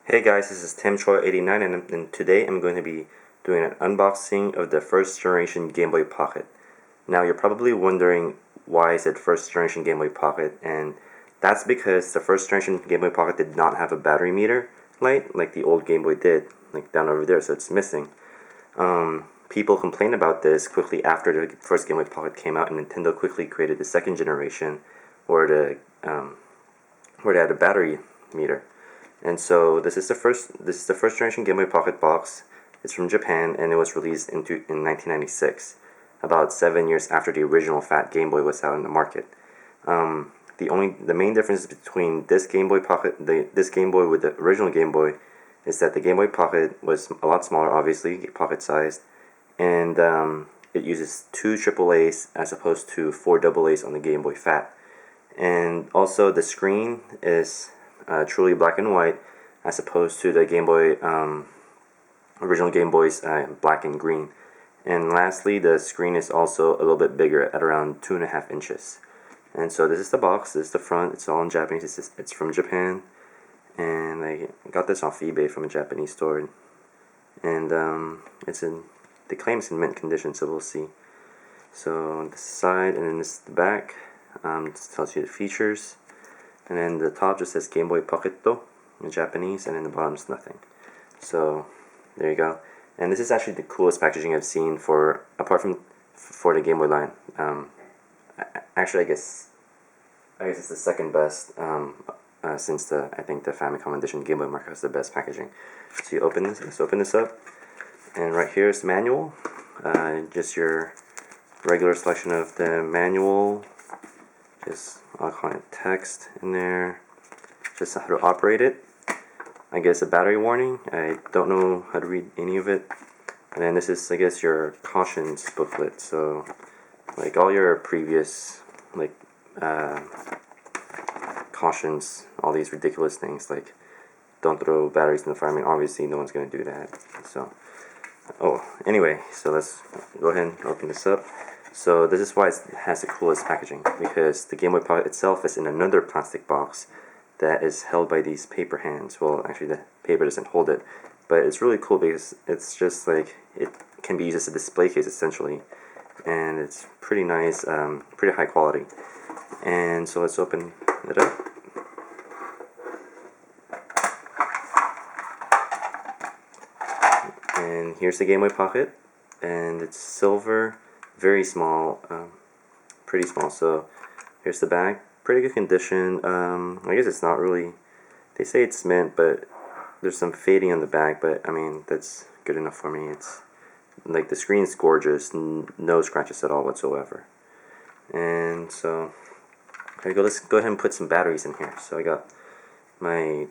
Hey guys, this is Tim Choi 89 and today I'm going to be doing an unboxing of the first generation Game Boy Pocket. Now you're probably wondering why I said first generation Game Boy Pocket, and that's because the first generation Game Boy Pocket did not have a battery meter light like the old Game Boy did, like down over there, so it's missing. People complained about this quickly after the first Game Boy Pocket came out, and Nintendo quickly created the second generation where they had a battery meter. And so this is the first generation Game Boy Pocket box. It's from Japan and it was released in 1996, about 7 years after the original Fat Game Boy was out in the market. The main difference between this Game Boy Pocket, this Game Boy with the original Game Boy, is that the Game Boy Pocket was a lot smaller, obviously pocket sized, and it uses 2 AAAs as opposed to 4 AAAs on the Game Boy Fat. And also the screen is truly black and white, as opposed to the Game Boy, original Game Boy's black and green. And lastly, the screen is also a little bit bigger at around 2.5 inches. And so this is the box. This is the front. It's all in Japanese. It's from Japan, and I got this off eBay from a Japanese store. And they claim it's in mint condition, so we'll see. So on this side, and then this is the back. This tells you the features. And then the top just says Game Boy Pocketto in Japanese, and then the bottom's nothing. So there you go. And this is actually the coolest packaging I've seen apart from the Game Boy line. Actually, I guess it's the second best since I think the Famicom Edition Game Boy Mark has the best packaging. So you open this. Let's open this up, and right here is the manual. Just your regular selection of the manual. I'll call it text in there, just how to operate it. I guess a battery warning. I don't know how to read any of it. And then this is, I guess, your cautions booklet. So like all your previous cautions, all these ridiculous things like don't throw batteries in the fire. I mean, obviously no one's gonna do that. So anyway, so let's go ahead and open this up. So this is why it has the coolest packaging, because the Game Boy Pocket itself is in another plastic box that is held by these paper hands. Well, actually the paper doesn't hold it, but it's really cool because it's just like, it can be used as a display case essentially, and it's pretty nice, pretty high quality. And so let's open it up. And here's the Game Boy Pocket, and it's silver. Very small, pretty small. So here's the back, pretty good condition. I guess it's not really, they say it's mint, but there's some fading on the back, but I mean, that's good enough for me. It's like, the screen's gorgeous, no scratches at all whatsoever. And so there you go. Let's go ahead and put some batteries in here. So I got my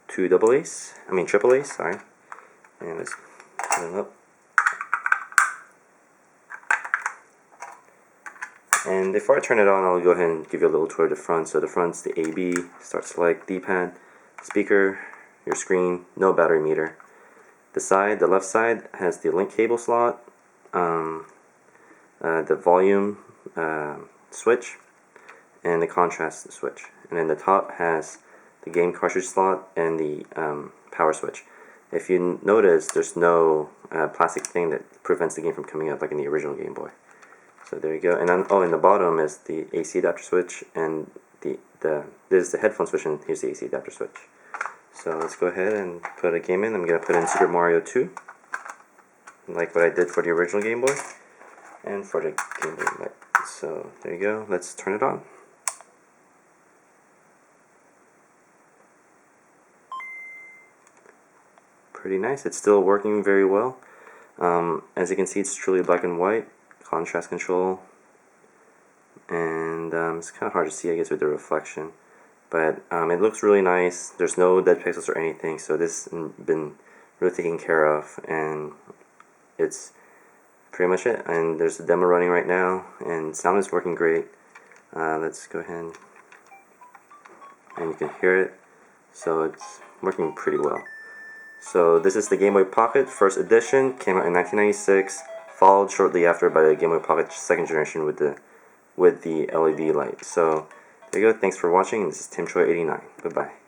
2 AAAs, sorry, and let's put them up. And before I turn it on, I'll go ahead and give you a little tour of the front. So the front's the AB, start select, D-pad, speaker, your screen, no battery meter. The left side has the link cable slot, the volume switch, and the contrast switch. And then the top has the game cartridge slot and the power switch. If you notice, there's no plastic thing that prevents the game from coming up like in the original Game Boy. So there you go. And then, in the bottom is the AC adapter switch, and this is the headphone switch, and here's the AC adapter switch. So let's go ahead and put a game in. I'm going to put in Super Mario 2, like what I did for the original Game Boy, and for the Game Boy Light. So there you go. Let's turn it on. Pretty nice. It's still working very well. As you can see, it's truly black and white. Contrast control, and it's kind of hard to see, I guess, with the reflection, but it looks really nice. There's no dead pixels or anything, so this has been really taken care of, and it's pretty much it. And there's a demo running right now, and sound is working great. Let's go ahead, and you can hear it, so it's working pretty well. So this is the Game Boy Pocket first edition, came out in 1996. Followed shortly after by the Game Boy Pocket second generation with the LED light. So there you go. Thanks for watching. This is Tim Choi 89. Bye bye.